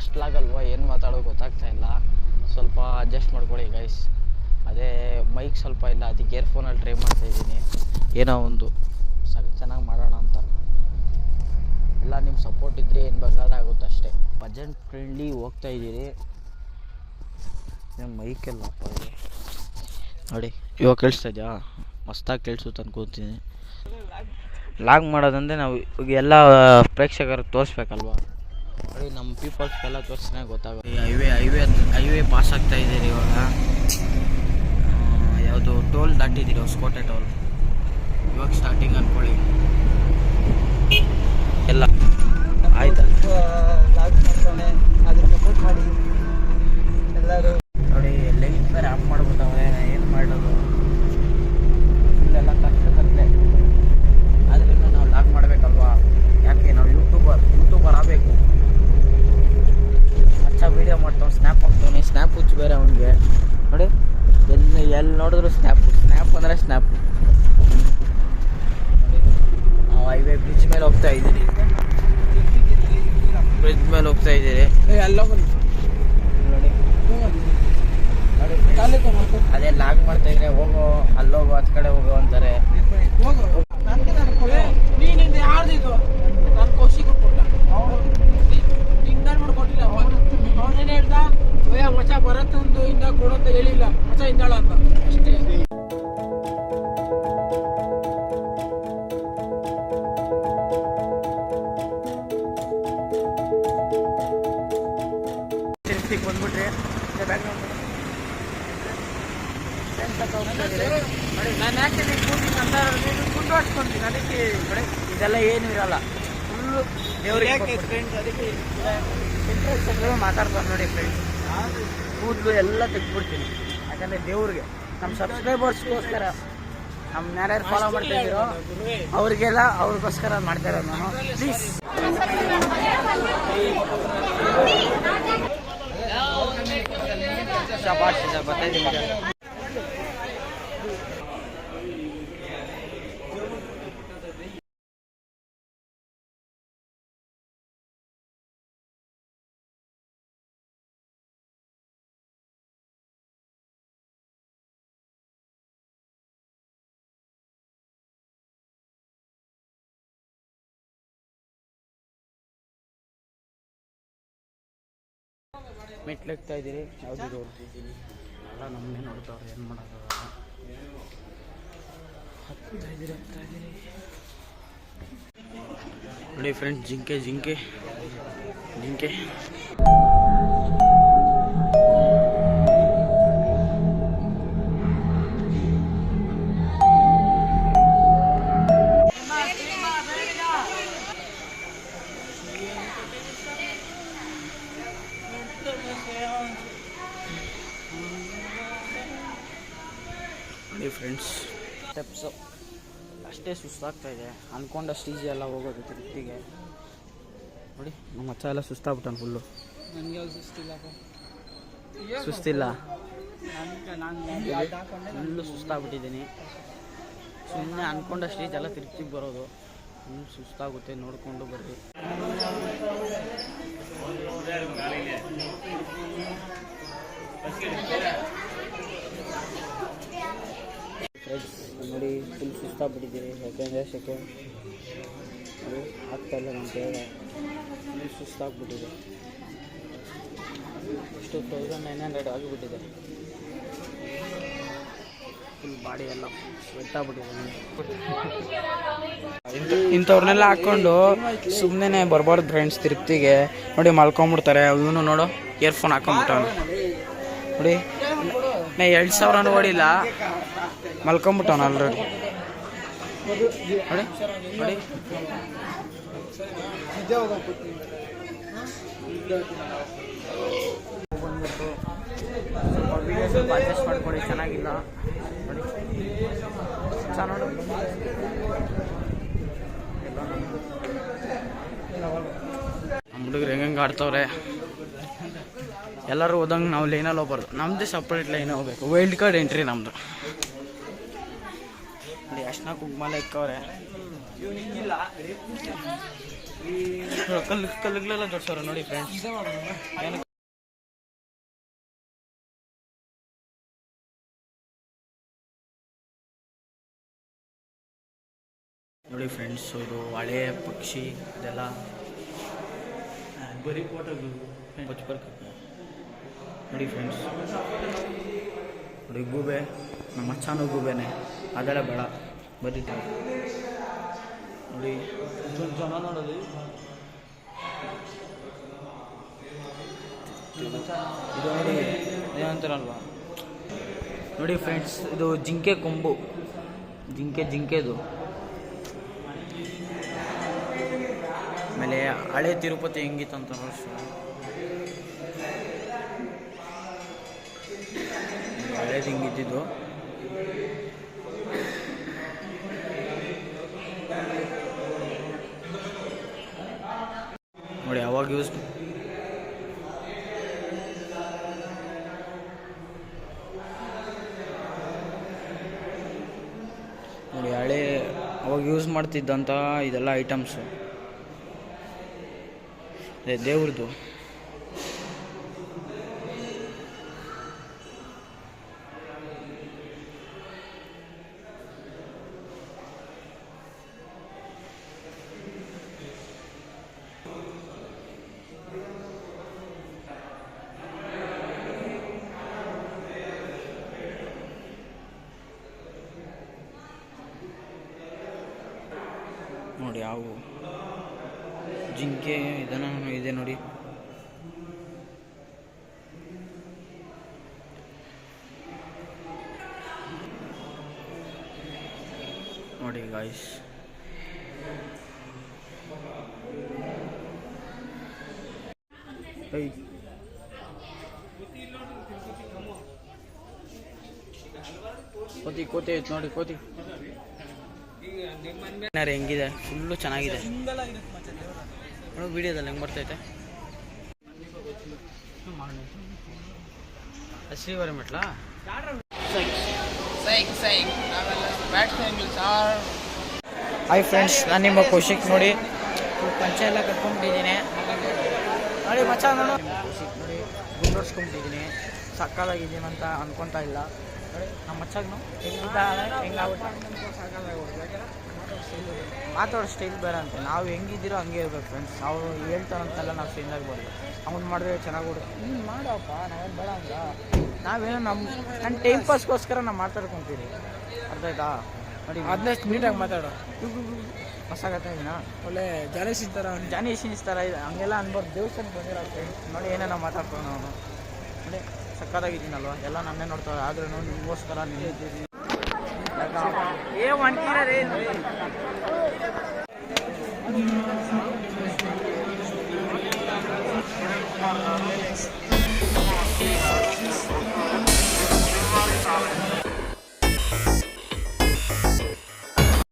First ಲಾಗಲ್ವ ಏನು ಮಾತಾಡೋದು ಗೊತ್ತಾಗ್ತಾ ಇಲ್ಲ, ಸ್ವಲ್ಪ ಅಡ್ಜಸ್ಟ್ ಮಾಡ್ಕೊಳ್ಳಿ ಗೈಸ್. ಅದೇ ಮೈಕ್ ಸ್ವಲ್ಪ ಇಲ್ಲ, ಅದಕ್ಕೆ ಇಯರ್ಫೋನಲ್ಲಿ ಟ್ರೈ ಮಾಡ್ತಾಯಿದ್ದೀನಿ. ಏನೋ ಒಂದು ಚೆನ್ನಾಗಿ ಮಾಡೋಣ ಅಂತ. ಎಲ್ಲ ನಿಮ್ಮ ಸಪೋರ್ಟ್ ಇದ್ದರೆ ಏನು ಬೇಕಾದ್ರೆ ಆಗುತ್ತೆ ಅಷ್ಟೇ. Budget friendly ಹೋಗ್ತಾಯಿದ್ದೀರಿ. ಮೈಕೆಲ್ಲಪ್ಪ ಇದೆ ನೋಡಿ, ಇವಾಗ ಕೇಳಿಸ್ತಾ ಇದೆಯಾ? ಮಸ್ತಾಗಿ ಕೇಳಿಸುತ್ತೆ ಅನ್ಕೋತೀನಿ. ಲಾಗ್ ಮಾಡೋದಂದರೆ ನಾವು ಎಲ್ಲ ಪ್ರೇಕ್ಷಕರಿಗೆ ತೋರಿಸ್ಬೇಕಲ್ವ. ನೋಡಿ ನಮ್ಮ ಪೀಪಲ್ಸ್ಗೆಲ್ಲ ತೋರಿಸಿದ್ರೆ ಗೊತ್ತಾಗುತ್ತೆ. ಹೈವೇ ಪಾಸ್ ಆಗ್ತಾ ಇದ್ದೀರಿ ಇವಾಗ. ಯಾವುದು ಟೋಲ್ ದಾಟಿದ್ದೀರಿ, ಹೊಸಕೋಟೆ ಟೋಲ್. ಇವಾಗ ಸ್ಟಾರ್ಟಿಂಗ್ ಅಂದ್ಕೊಳ್ಳಿ ಎಲ್ಲ ಆಯ್ತಾ. ಎಲ್ಲರೂ ನೋಡಿ ಲೈಟ್ ಬೇರೆ ಆಫ್ ಮಾಡ್ಬಿಟ್ಟವ್ರೆ, ಏನು ಮಾಡೋದು? ಇಲ್ಲೆಲ್ಲ ಕಷ್ಟಕತ್ತೆ. ಆದ್ರಿಂದ ನಾವು ಲಾಗ್ ಮಾಡಬೇಕಲ್ವಾ? ಯಾಕೆ ನಾವು ಯೂಟ್ಯೂಬರ್ ಆಗಬೇಕು. ಮಚ್ಚ ವೀಡಿಯೋ ಮಾಡ್ತಾವೆ, ಸ್ನ್ಯಾಪ್ ಹಾಕ್ತಾನೆ. ಸ್ನ್ಯಾಪ್ ಹುಚ್ಚು ಬೇರೆ ಅವನಿಗೆ. ನೋಡಿ ಎಲ್ಲಿ ನೋಡಿದ್ರು ಸ್ನ್ಯಾಪ್ ಅಂದರೆ ಸ್ನ್ಯಾಪ್. ನೋಡಿ ನಾವು ಹೈವೇ ಬ್ರಿಡ್ಜ್ ಮೇಲೆ ಹೋಗ್ತಾ ಇದ್ದೀರಿ. ನೋಡಿ ಅದೇ ಲಾಗ್ ಮಾಡ್ತಾ ಇದ್ರೆ ಹೋಗೋ, ಅಲ್ಲೋಗೋ, ಹತ್ತು ಕಡೆ ಹೋಗೋ ಅಂತಾರೆ. ಮಚ್ಚ ಬರತ್ತೆ ಒಂದು ಇಂದ ಕೊಡಂತ ಹೇಳಿಲ್ಲ, ಮಚ್ಚ ಇಂದಾಳ ಅಂತ ಅಷ್ಟೇ. ಬಂದ್ಬಿಟ್ರಿ ನಾನು ಯಾಕೆ ಕೂತಿಂಗ್ ಅಂತ ಗುಂಡು ಹಾಕ್ಸ್ಕೊಂತೀನಿ. ಅದಕ್ಕೆ ಇದೆಲ್ಲ ಏನೂ ಇರಲ್ಲ, ಫುಲ್ಲು ದೇವ್ರಿಗೆ ಫ್ರೆಂಡ್ಸ್. ಅದಕ್ಕೆ ಇಂಟ್ರೆಸ್ಟ್ ಮಾತಾಡ್ತಾರೆ ನೋಡಿ ಫ್ರೆಂಡ್ಸ್. ಕೂದಲು ಎಲ್ಲ ತೆಗ್ದುಬಿಡ್ತೀನಿ, ಯಾಕಂದರೆ ದೇವ್ರಿಗೆ, ನಮ್ಮ ಸಬ್ಸ್ಕ್ರೈಬರ್ಸ್ಗೋಸ್ಕರ. ನಮ್ಮ ಯಾರ್ಯಾರು ಫಾಲೋ ಮಾಡ್ತಾ ಇದ್ದೀರೋ ಅವ್ರಿಗೆಲ್ಲ ಅವ್ರಿಗೋಸ್ಕರ ಮಾಡ್ತಾ ಇರೋದು ನಾನು. ಪ್ಲೀಸ್ ಶಾಬಾಷ್ ಬರ್ತಾಯಿದ್ದೀನಿ. ಮೆಟ್ಲೆಗ್ತಾ ಇದ್ದೀರಿ, ಯಾವುದು ಹೊರ್ತಿದ್ದೀನಿ ಎಲ್ಲ ನಮ್ಮನ್ನೇ ನೋಡ್ತಾವ್ರೆ, ಏನು ಮಾಡೋಕ್ಕಾಗಲ್ಲ. ಹತ್ತಾ ಇದ್ದೀರಿ. ನೋಡಿ ಫ್ರೆಂಡ್ಸ್, ಜಿಂಕೆ ನೋಡಿ ಫ್ರೆಂಡ್ಸ್. ಸ್ಟೆಪ್ಸು ಅಷ್ಟೇ ಸುಸ್ತಾಗ್ತಾ ಇದೆ, ಅಂದ್ಕೊಂಡಷ್ಟು ಈಜಿ ಎಲ್ಲ ಹೋಗೋದು ತಿರುಪ್ತಿಗೆ. ನೋಡಿ ನಮ್ಮ ಮಚ್ಚ ಎಲ್ಲ ಸುಸ್ತಾಗ್ಬಿಟ್ಟಾನ ಫುಲ್ಲು. ನನಗೆ ಸುಸ್ತಿಲ್ಲ, ಫುಲ್ಲು ಸುಸ್ತಾಗ್ಬಿಟ್ಟಿದ್ದೀನಿ. ಸುಮ್ಮನೆ ಅಂದ್ಕೊಂಡಷ್ಟು ಈಜೆಲ್ಲ ತಿರುಪ್ತಿಗೆ ಬರೋದು ಫುಲ್ ಸುಸ್ತಾಗುತ್ತೆ. ನೋಡಿಕೊಂಡು ಬರ್ರಿ. ಫ್ರೆಂಡ್ಸ್ ನೋಡಿ ಫುಲ್ ಸುಸ್ತಾಗ್ಬಿಟ್ಟಿದ್ದೀರಿ, ಯಾಕೆಂದರೆ ಸೆಕೆ ಆಗ್ತಾಯಿಲ್ಲ ನಮ್ಮ ಕೈಗೆ. ಫುಲ್ ಸುಸ್ತಾಗ್ಬಿಟ್ಟಿದೆ. ಎಷ್ಟು 1900 ಆಗಿಬಿಟ್ಟಿದೆ. ಫುಲ್ ಬಾಡಿ ಎಲ್ಲ ವೆಟ್ಟಾಗ್ಬಿಟ್ಟಿದೆ. ಇಂಥವ್ರನ್ನೆಲ್ಲ ಹಾಕ್ಕೊಂಡು ಸುಮ್ಮನೆ ಬರ್ಬಾರ್ದು ಫ್ರೆಂಡ್ಸ್ ತಿರುಪ್ತಿಗೆ. ನೋಡಿ ಮಲ್ಕೊಂಬಿಡ್ತಾರೆ. ಇವನು ನೋಡು ಇಯರ್ಫೋನ್ ಹಾಕೊಂಡ್ಬಿಟ್ಟವನು. ನೋಡಿ 2000 ಓಡಿಲ್ಲ, ಮಲ್ಕೊಂಬಿಟ್ಟವನು ಆಲ್ರೆಡಿ. ನೋಡಿ ಬಂದ್ಬಿಟ್ಟು ವಿಡಿಯೋ ಸ್ವಲ್ಪ ಅಡ್ಜಸ್ಟ್ ಮಾಡ್ಕೊಳ್ಳಿ, ಚೆನ್ನಾಗಿಲ್ಲ ನೋಡಿ. ಚೆನ್ನಾಗಿ ನಮ್ಮ ಹುಡುಗರು ಹೆಂಗೆ ಆಡ್ತವ್ರೆ. ಎಲ್ಲರೂ ಹೋದಂಗೆ ನಾವು ಲೈನಲ್ಲಿ ಹೋಗ್ಬಾರ್ದು, ನಮ್ಮದೇ ಸಪ್ರೇಟ್ ಲೈನ್ ಹೋಗ್ಬೇಕು. ವೈಲ್ಡ್ ಕಾರ್ಡ್ ಎಂಟ್ರಿ ನಮ್ಮದು. ನೋಡಿ ಅಷ್ಟನ್ನ ಕುಗ್ಮಾಲ ಇಕ್ಕವ್ರೆ. ಕಲ್ಲುಗಳೆಲ್ಲ ಜೋಡ್ಸೋರು ನೋಡಿ ಫ್ರೆಂಡ್ಸ್. ನೋಡಿ ಫ್ರೆಂಡ್ಸ್, ಇದು ಹಳೆಯ ಪಕ್ಷಿ ಇದೆಲ್ಲ ಬರೀ ಫೋಟೋಗಳು ನೋಡಿ ಫ್ರೆಂಡ್ಸ್. ನೋಡಿ ಗೂಬೆ, ನಮ್ಮ ಮಚ್ಚಾನು ಗೂಬೆನೆ, ಅದೆಲ್ಲ ಬೇಡ ಬರೀ ನೋಡಿ ಜನ ನೋಡೋದು. ಇದು ನೋಡಿ ಏನಂತಾರಲ್ವಾ ನೋಡಿ ಫ್ರೆಂಡ್ಸ್, ಇದು ಜಿಂಕೆ ಕೊಂಬು, ಜಿಂಕೆದು. ಆಮೇಲೆ ಹಳೆ ತಿರುಪತಿ ಹೆಂಗಿತ್ತು ಅಂತ ಹಳೇದು ಹಿಂಗಿದ್ದು. ನೋಡಿ ಅವಾಗ ನೋಡಿ ಅವಾಗ ಯೂಸ್ ಮಾಡ್ತಿದ್ದಂಥ ಇದೆಲ್ಲ ಐಟಮ್ಸು. ಅದೇ ದೇವ್ರದ್ದು. ನೋಡಿ ಅವು ಜಿಂಕೆ ಇದನ್ನ ಇದೆ ನೋಡಿ. ನೋಡಿ ಗಾಯ್ಸ್, ಕೋತಿ ಐತೆ ನೋಡಿ. ಕೋತಿ ಹೆಂಗಿದೆ, ಫುಲ್ಲು ಚೆನ್ನಾಗಿದೆ ನೋಡಿ. ವಿಡಿಯೋದಲ್ಲಿ ಹೆಂಗೆ ಬರ್ತೈತೆ ಶ್ರೀವರಿ ಮೆಟ್ಲ. ಹಾಯ್ ಫ್ರೆಂಡ್ಸ್, ನಾನು ನಿಮ್ಮ ಕೌಶಿಕ್. ನೋಡಿ ಪಂಚ ಎಲ್ಲ ಕಟ್ಕೊಂಡ್ಬಿಟ್ಟಿದ್ದೀನಿ ನೋಡಿ. ಮಚ್ಚ ನಾನು ಕೌಶಿಕ್ ನೋಡಿ ಗುಂಡೋಡ್ಸ್ಕೊಂಡ್ಬಿಟ್ಟಿದ್ದೀನಿ. ಸಕ್ಕದಾಗಿದ್ದೀನಿ ಅಂತ ಅನ್ಕೊತಾ ಇಲ್ಲ ನೋಡಿ. ನಮ್ಮ ಮಚ್ಚಾಗ ಮಾತಾಡೋ ಸ್ಟೈಲ್ ಬೇರೆ ಅಂತ. ನಾವು ಹೆಂಗಿದ್ದೀರೋ ಹಂಗೆ ಇರ್ಬೇಕು ಫ್ರೆಂಡ್ಸ್. ನಾವು ಹೇಳ್ತಾರಂತೆಲ್ಲ ನಾವು ಚೇಂಜ್ ಆಗ್ಬಾರ್ದು. ಅವ್ನು ಮಾಡಿದ್ರೆ ಚೆನ್ನಾಗಿ ಹುಡುಗ ನೀನು ಮಾಡಪ್ಪ, ನಾವೇನು ಬೇಡ ಅಂತ. ನಾವೇನೋ ನನ್ನ ಟೈಮ್ ಪಾಸ್ಗೋಸ್ಕರ ನಾವು ಮಾತಾಡ್ಕೊತೀವಿ, ಅರ್ಥ ಆಯ್ತಾ ನೋಡಿ. ಅದನ್ನಷ್ಟು ನೀಟಾಗಿ ಮಾತಾಡೋ. ಹೊಸಾಗತ್ತ ಇದೀನಾ ಒಳ್ಳೆ ಜಾನೇಶಿನ್ ಥರ ಇದೆ, ಹಂಗೆಲ್ಲ ಅನ್ಬಾರ್ದು. ದೇವಸ್ಥಾನಕ್ಕೆ ಬಂದಿರೋ ಫ್ರೆಂಡ್ಸ್ ನೋಡಿ, ಏನೇನೋ ಮಾತಾಡ್ಕೊಂಡು ಅವನು ನೋಡಿ. ಸಕ್ಕತ್ತಾಗಿದ್ದೀನಲ್ವ, ಎಲ್ಲ ನನ್ನೇ ನೋಡ್ತಾರೆ. ಆದ್ರೂ ನಿಮಗೋಸ್ಕರ ನಿಲ್ಲಿದ್ದೀವಿ. ಏ